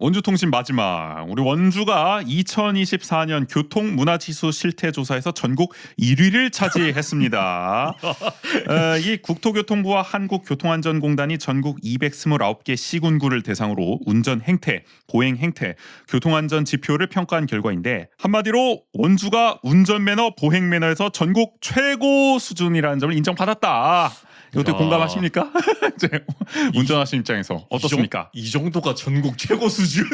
원주통신 마지막. 우리 원주가 2024년 교통문화지수 실태조사에서 전국 1위를 차지했습니다. 이 국토교통부와 한국교통안전공단이 전국 229개 시군구를 대상으로 운전 행태, 보행 행태, 교통안전 지표를 평가한 결과인데 한마디로 원주가 운전매너, 보행매너에서 전국 최고 수준이라는 점을 인정받았다. 이것도 공감하십니까? 이제 운전하시는 입장에서 어떻습니까? 이 정도가 전국 최고 수준?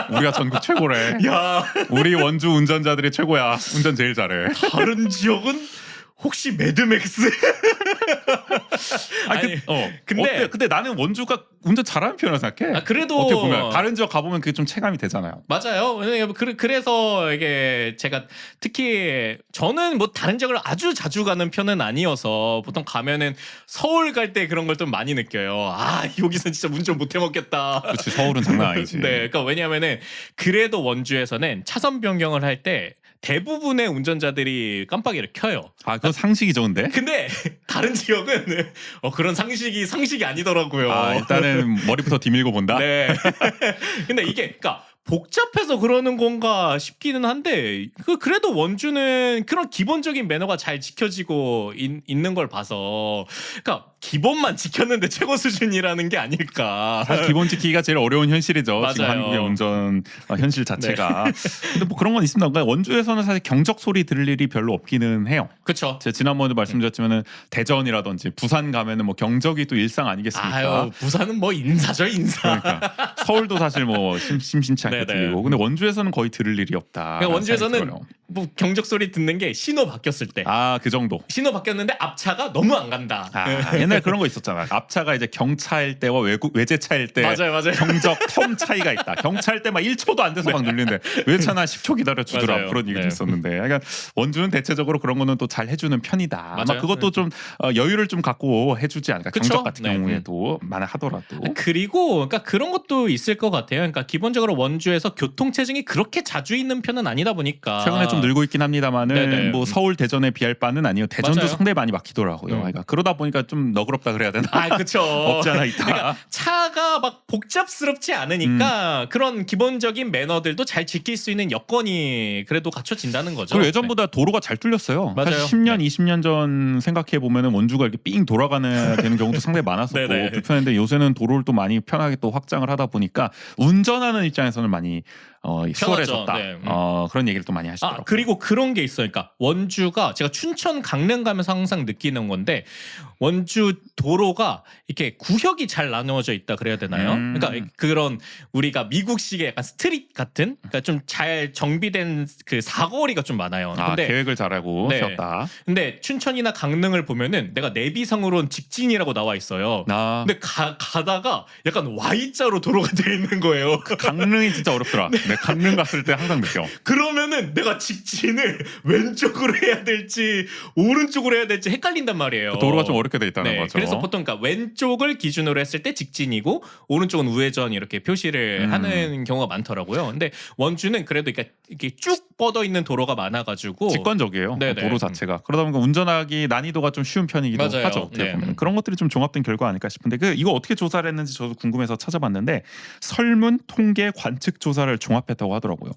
우리가 전국 최고래. 야, 우리 원주 운전자들이 최고야. 운전 제일 잘해. 다른 지역은 혹시 매드맥스? 근데 나는 원주가 운전 잘하는 편이라고 생각해. 그래도 어떻게 보면 다른 지역 가보면 그게 좀 체감이 되잖아요. 맞아요. 그래서 이게 제가 특히 저는 뭐 다른 지역을 아주 자주 가는 편은 아니어서 보통 가면은 서울 갈 때 그런 걸 좀 많이 느껴요. 아, 여기서 진짜 운전 못 해먹겠다. 그렇지, 서울은 장난 아니지. 네, 그러니까 왜냐하면은 그래도 원주에서는 차선 변경을 할 때 대부분의 운전자들이 깜빡이를 켜요. 아, 그건 상식이 좋은데? 근데 다른 지역은 그런 상식이 아니더라고요. 아, 일단은 머리부터 뒤밀고 본다? 네. 근데 이게 그러니까 복잡해서 그러는 건가 싶기는 한데 그래도 원주는 그런 기본적인 매너가 잘 지켜지고 있는 걸 봐서 그러니까 기본만 지켰는데 최고 수준이라는 게 아닐까. 사실 기본 지키기가 제일 어려운 현실이죠. 맞아요. 지금 한국의 운전 현실 자체가. 근데 뭐 그런 건 있습니다. 그러니까 원주에서는 사실 경적 소리 들을 일이 별로 없기는 해요. 그렇죠. 제가 지난번에도 말씀드렸지만은 대전이라든지 부산 가면은 뭐 경적이 또 일상 아니겠습니까? 아유, 부산은 뭐 인사죠, 인사. 그러니까 서울도 사실 뭐 심심치 않게 네네. 들리고, 근데 원주에서는 거의 들을 일이 없다. 그러니까 원주에서는 뭐 경적 소리 듣는 게 신호 바뀌었을 때. 아, 그 정도. 신호 바뀌었는데 앞차가 너무 안 간다. 아, 옛날에 그런 거 있었잖아. 앞차가 이제 경차일 때와 외제차일 때 맞아요. 경적 텀 차이가 있다. 경차일 때 막 1초도 안 돼서 막 눌리는데 외제차는 한 10초 기다려 주더라. 맞아요. 그런 얘기도 네. 있었는데. 그러니까 원주는 대체적으로 그런 거는 또 잘 해주는 편이다. 아마 맞아요. 그것도 좀 여유를 좀 갖고 해주지 않을까. 그쵸? 경적 같은 네. 경우에도 만약 하더라도. 그리고 그러니까 그런 것도 있을 것 같아요. 그러니까 기본적으로 원주에서 교통 체증이 그렇게 자주 있는 편은 아니다 보니까 최근에 좀 늘고 있긴 합니다만은 네네. 뭐 서울 대전에 비할 바는 아니에요. 대전도 맞아요. 상당히 많이 막히더라고요. 그러니까 그러다 보니까 좀 너그럽다 그래야 되나? 아, 그쵸. 없지 않아 있다. 그러니까 차가 막 복잡스럽지 않으니까 그런 기본적인 매너들도 잘 지킬 수 있는 여건이 그래도 갖춰진다는 거죠. 그리고 예전보다 도로가 잘 뚫렸어요. 맞아요. 사실 10년, 네. 20년 전 생각해 보면은 원주가 이렇게 삥 돌아가는 되는 경우도 상당히 많았었고 네네. 불편했는데 요새는 도로를 또 많이 편하게 또 확장을 하다 보니까 운전하는 입장에서는 많이 수월해졌다. 네. 그런 얘기를 또 많이 하시더라고요. 그리고 그런 게 있어요. 그러니까 원주가 제가 춘천 강릉 가면서 항상 느끼는 건데 원주 도로가 이렇게 구역이 잘 나누어져 있다 그래야 되나요? 그러니까 그런 우리가 미국식의 약간 스트릿 같은 그러니까 좀 잘 정비된 그 사거리가 좀 많아요. 근데 계획을 잘하고 네. 세웠다. 근데 춘천이나 강릉을 보면은 내가 내비상으로는 직진이라고 나와 있어요. 근데 가다가 약간 Y자로 도로가 돼 있는 거예요. 강릉이 진짜 어렵더라. 네, 강릉 갔을 때 항상 느껴. 그러면은 내가 직진을 왼쪽으로 해야 될지 오른쪽으로 해야 될지 헷갈린단 말이에요. 도로가 좀 어렵게 돼 있다는 거죠. 그래서 보통 그러니까 왼쪽을 기준으로 했을 때 직진이고 오른쪽은 우회전 이렇게 표시를 하는 경우가 많더라고요. 근데 원주는 그래도 이렇게 쭉 뻗어 있는 도로가 많아가지고 직관적이에요. 네네. 도로 자체가. 그러다 보니까 운전하기 난이도가 좀 쉬운 편이기도 맞아요. 하죠. 어떻게 네. 보면. 그런 것들이 좀 종합된 결과 아닐까 싶은데 이거 어떻게 조사를 했는지 저도 궁금해서 찾아봤는데 설문 통계 관측 조사를 종합했다고 하더라고요.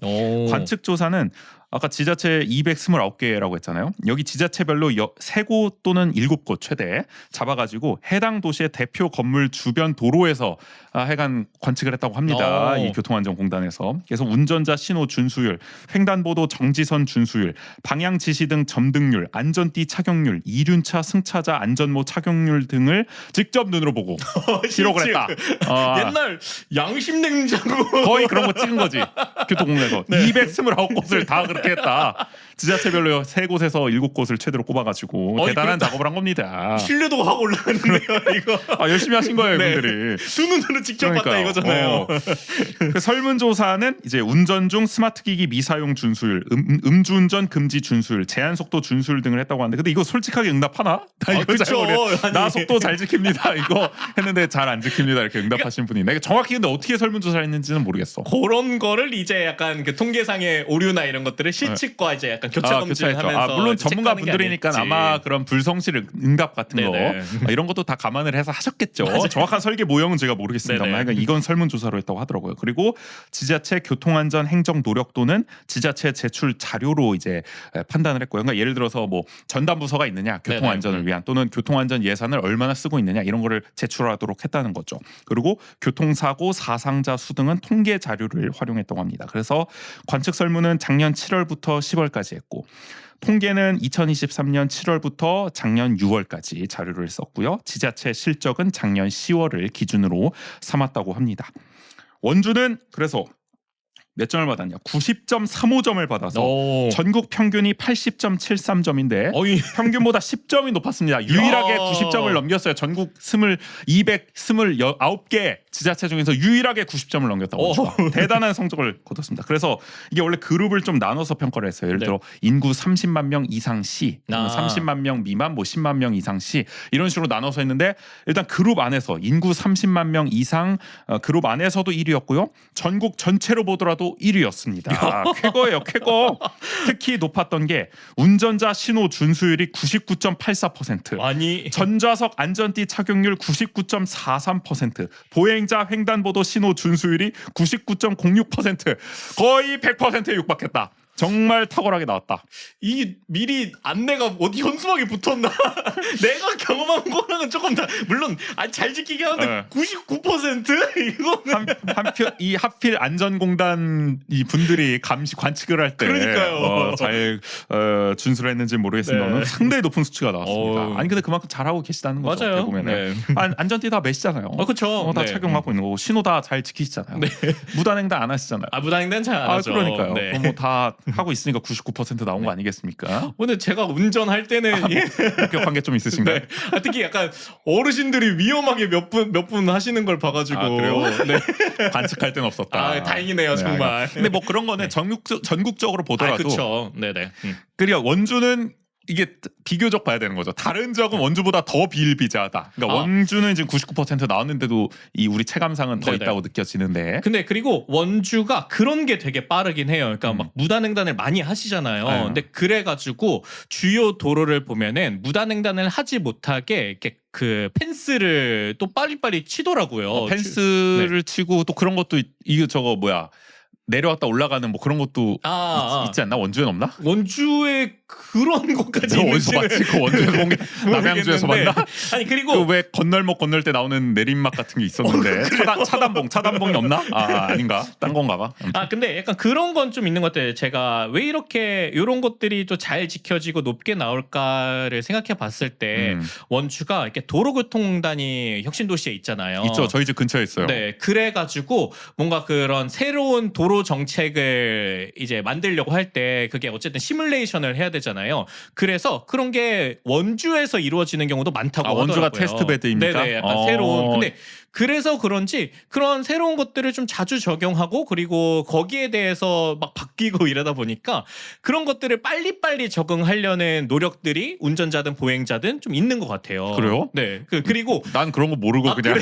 관측 조사는 아까 지자체 229개라고 했잖아요. 여기 지자체별로 3곳 또는 7곳 최대 잡아가지고 해당 도시의 대표 건물 주변 도로에서 해간 관측을 했다고 합니다. 이 교통안전공단에서. 그래서 운전자 신호 준수율, 횡단보도 정지선 준수율, 방향 지시 등 점등률, 안전띠 착용률, 이륜차 승차자 안전모 착용률 등을 직접 눈으로 보고 기록을 했다. 옛날 양심 냉장고 거의 그런 거 찍은 거지. 교통공단에서 229곳을 다 그렇게 했다. 지자체별로 3곳에서 7곳을 최대로 꼽아가지고 대단한 작업을 한 겁니다. 신뢰도가 확 올라가는데요, 이거. 열심히 하신 거예요, 네. 분들이. 두 눈으로 직접 봤다 이거잖아요. 그 설문조사는 이제 운전 중 스마트기기 미사용 준수율, 음주운전 금지 준수율, 제한속도 준수율 등을 했다고 하는데 근데 이거 솔직하게 응답하나? 나 이거 잘 그쵸. 모르겠어요. 나 속도 잘 지킵니다. 이거 했는데 잘 안 지킵니다. 이렇게 응답하신 분이. 내가 정확히 근데 어떻게 설문조사를 했는지는 모르겠어. 그런 거를 이제 약간 그 통계상의 오류나 이런 것들을 실측과 이제 약간 약간 교차 검증하면서 물론 이제 전문가 체크하는 게 분들이니까 아닐지. 아마 그런 불성실 응답 같은 네네. 거 이런 것도 다 감안을 해서 하셨겠죠. 정확한 설계 모형은 제가 모르겠습니다만 네네. 그러니까 이건 설문조사로 했다고 하더라고요. 그리고 지자체 교통안전 행정 노력도는 지자체 제출 자료로 이제 판단을 했고요. 그러니까 예를 들어서 뭐 전담부서가 있느냐 교통안전을 네네. 위한 또는 교통안전 예산을 얼마나 쓰고 있느냐 이런 거를 제출하도록 했다는 거죠. 그리고 교통사고 사상자 수 등은 통계 자료를 활용했다고 합니다. 그래서 관측 설문은 작년 7월부터 10월까지 했고 통계는 2023년 7월부터 작년 6월까지 자료를 썼고요. 지자체 실적은 작년 10월을 기준으로 삼았다고 합니다. 원주는 그래서 몇 점을 받았냐? 90.35점을 받아서 오. 전국 평균이 80.73점인데 어이. 평균보다 10점이 높았습니다. 유일하게 야. 90점을 넘겼어요. 전국 229개 지자체 중에서 유일하게 90점을 넘겼다고 합니다. 대단한 성적을 거뒀습니다. 그래서 이게 원래 그룹을 좀 나눠서 평가를 했어요. 예를 들어 인구 30만 명 이상 시, 30만 명 미만, 뭐 10만 명 이상 시 이런 식으로 나눠서 했는데 일단 그룹 안에서 인구 30만 명 이상 그룹 안에서도 1위였고요. 전국 전체로 보더라도 1위였습니다. 쾌거예요, 쾌거. 특히 높았던 게 운전자 신호 준수율이 99.84%. 아니 전좌석 안전띠 착용률 99.43%, 보행자 횡단보도 신호 준수율이 99.06%, 거의 100%에 육박했다. 정말 탁월하게 나왔다. 이 미리 안내가 어디 현수막에 붙었나? 내가 경험한 거랑은 조금 다 물론 잘 지키게 하는데 네. 99% 이거는 이 하필 안전공단 이 분들이 관측을 할 때 그러니까요. 잘 준수를 했는지 모르겠습니다만 네. 상당히 높은 수치가 나왔습니다. 어. 아니 근데 그만큼 잘하고 계시다는 거죠. 맞아요. 보면은 네. 안전띠 다 매시잖아요. 그렇죠. 다 네. 착용하고 있는 거고 신호 다 잘 지키시잖아요. 네. 무단횡단 안 하시잖아요. 무단횡단 잘 안 하죠. 그러니까요. 네. 뭐 다 하고 있으니까 99% 나온 거 아니겠습니까? 오늘 제가 운전할 때는 목격한 게 좀 있으신가요? 네. 특히 약간 어르신들이 위험하게 몇 분 하시는 걸 봐가지고 그래요? 네. 관측할 땐 없었다. 다행이네요 정말. 근데 뭐 그런 거는 전국적으로 보더라도 그렇죠. 네네. 그리고 원주는 이게 비교적 봐야 되는 거죠. 다른 지역은 원주보다 더 비일비재하다. 그러니까 원주는 지금 99% 나왔는데도 이 우리 체감상은 더 네네. 있다고 느껴지는데. 근데 그리고 원주가 그런 게 되게 빠르긴 해요. 그러니까 막 무단횡단을 많이 하시잖아요. 근데 그래가지고 주요 도로를 보면은 무단횡단을 하지 못하게 이렇게 그 펜스를 또 빨리빨리 치더라고요. 펜스를 치고 또 그런 것도 이거 저거 뭐야 내려왔다 올라가는 뭐 그런 것도 있지 않나? 원주엔 없나? 원주에 그런 것까지 너 어디서 봤지? 그 원주에서 본 게 남양주에서 봤나? 아니 그리고 그 왜 건널목 건널 때 나오는 내림막 같은 게 있었는데 차단봉이 없나? 아닌가? 딴 건가 봐. 근데 약간 그런 건 좀 있는 것 같아요. 제가 왜 이렇게 이런 것들이 또 잘 지켜지고 높게 나올까를 생각해 봤을 때 원주가 이렇게 도로교통공단이 혁신도시에 있잖아요. 있죠. 저희 집 근처에 있어요. 네, 그래가지고 뭔가 그런 새로운 도로 정책을 이제 만들려고 할 때 그게 어쨌든 시뮬레이션을 해야 되잖아요. 그래서 그런 게 원주에서 이루어지는 경우도 많다고 하더라고요. 원주가 테스트 베드입니까? 네네, 약간 새로운. 근데 그래서 그런지 그런 새로운 것들을 좀 자주 적용하고 그리고 거기에 대해서 막 바뀌고 이러다 보니까 그런 것들을 빨리빨리 적응하려는 노력들이 운전자든 보행자든 좀 있는 것 같아요. 그래요? 네. 그리고 난 그런 거 모르고 그냥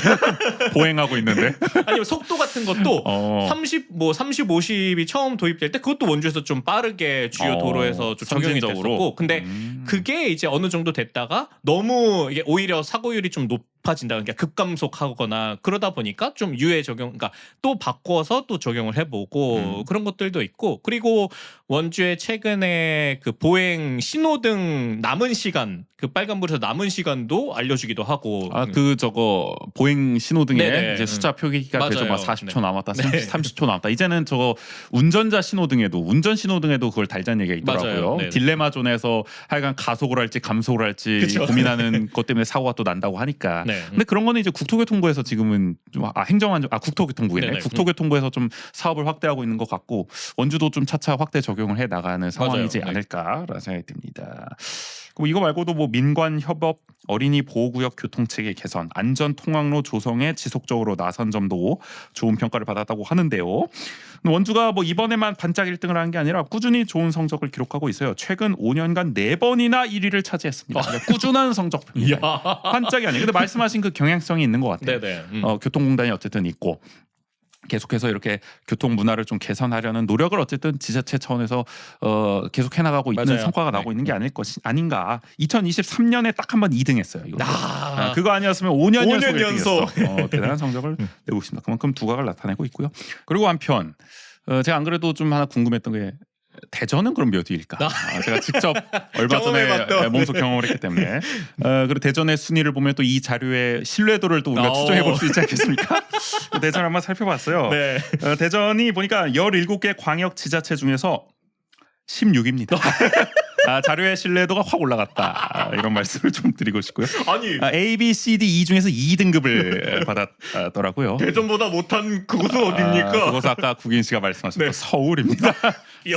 보행하고 있는데. 아니면 속도 같은 것도 30, 50이 처음 도입될 때 그것도 원주에서 좀 빠르게 주요 도로에서 좀 적용이 됐었고 근데 그게 이제 어느 정도 됐다가 너무 이게 오히려 사고율이 좀 높아진다. 그러니까 급감속하거나 그러다 보니까 좀 유예 적용, 그러니까 또 바꿔서 또 적용을 해보고 그런 것들도 있고 그리고 원주에 최근에 그 보행 신호등 남은 시간 그 빨간불에서 남은 시간도 알려주기도 하고 그 저거 보행 신호등에 네네. 이제 숫자 표기가 되죠. 막 40초 남았다, 네. 30초 남았다. 이제는 저거 운전 신호등에도 그걸 달자는 얘기가 있더라고요. 맞아요. 딜레마 존에서 하여간 가속을 할지 감속을 할지 그쵸. 고민하는 것 때문에 사고가 또 난다고 하니까. 네. 근데 그런 거는 이제 국토교통부에서 지금은 좀 국토교통부이네. 네네. 국토교통부에서 좀 사업을 확대하고 있는 것 같고 원주도 좀 차차 확대 적용을 해 나가는 상황이지 맞아요. 않을까라는 생각이 듭니다. 그리고 이거 말고도 뭐 민관 협업, 어린이 보호구역 교통체계 개선, 안전 통학로 조성에 지속적으로 나선 점도 좋은 평가를 받았다고 하는데요. 원주가 뭐 이번에만 반짝 1등을 한 게 아니라 꾸준히 좋은 성적을 기록하고 있어요. 최근 5년간 4번이나 1위를 차지했습니다. 그러니까 꾸준한 성적입니다. 반짝이 아니에요. 근데 말씀하신 그 경향성이 있는 것 같아요. 네네. 교통공단이 어쨌든 있고 계속해서 이렇게 교통 문화를 좀 개선하려는 노력을 어쨌든 지자체 차원에서 계속 해나가고 있는 맞아요. 성과가 나오고 있는 게 아닌가. 2023년에 딱 한 번 2등했어요. 이거. 그거 아니었으면 5년 5년 연속 연속. 1등했어. 대단한 성적을 내고 있습니다. 그만큼 두각을 나타내고 있고요. 그리고 한편 제가 안 그래도 좀 하나 궁금했던 게 대전은 그럼 몇 위일까? 제가 직접 얼마 전에 경험해봤던. 몸소 경험을 했기 때문에 그리고 대전의 순위를 보면 또 이 자료의 신뢰도를 또 우리가 추정해 볼 수 있지 않겠습니까? 대전 한번 살펴봤어요. 네. 대전이 보니까 17개 광역 지자체 중에서 16입니다. 자료의 신뢰도가 확 올라갔다. 이런 말씀을 좀 드리고 싶고요. 아니 A, B, C, D, E 중에서 2등급을 받았더라고요. 대전보다 못한 그곳은 어디입니까? 그것은 아까 국인 씨가 말씀하셨던 네. 서울입니다.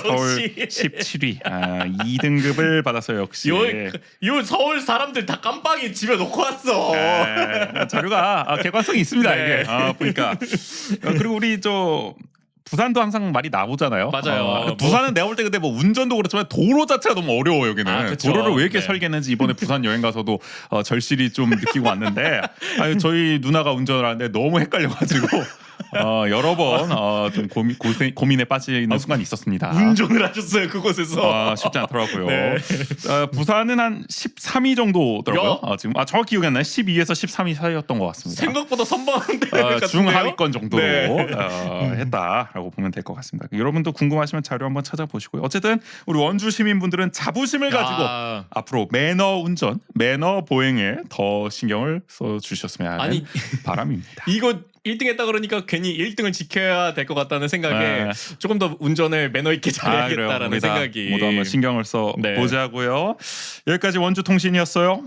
서울 역시 17위. 2등급을 받았어요. 역시. 요 서울 사람들 다 깜빡이 집에 놓고 왔어. 자료가 객관성이 있습니다. 네. 이게 보니까. 그리고 우리 부산도 항상 말이 나오잖아요. 맞아요. 부산은 내가 볼 때 근데 뭐 운전도 그렇지만 도로 자체가 너무 어려워 여기는. 그쵸. 도로를 왜 이렇게 네. 설계했는지 이번에 부산 여행 가서도 절실히 좀 느끼고 왔는데 저희 누나가 운전을 하는데 너무 헷갈려가지고 여러 번 좀 고민에 빠지는 순간이 있었습니다. 운전을 하셨어요 그곳에서. 쉽지 않더라고요. 네. 부산은 한 13위 정도더라고요. 지금 정확히 기억이 안 나요. 12에서 13위 사이였던 것 같습니다. 생각보다 선방한데 중하위권 정도로 네. 했다라고 보면 될 것 같습니다. 여러분도 궁금하시면 자료 한번 찾아보시고요. 어쨌든 우리 원주 시민분들은 자부심을 가지고 앞으로 매너 운전, 매너 보행에 더 신경을 써주셨으면 하는 아니, 바람입니다. 이거 1등 했다 그러니까 괜히 1등을 지켜야 될 것 같다는 생각에 네. 조금 더 운전을 매너 있게 그래요. 잘해야겠다라는 우리 다 생각이. 모두 한번 신경을 써 네. 보자고요. 여기까지 원주 통신이었어요.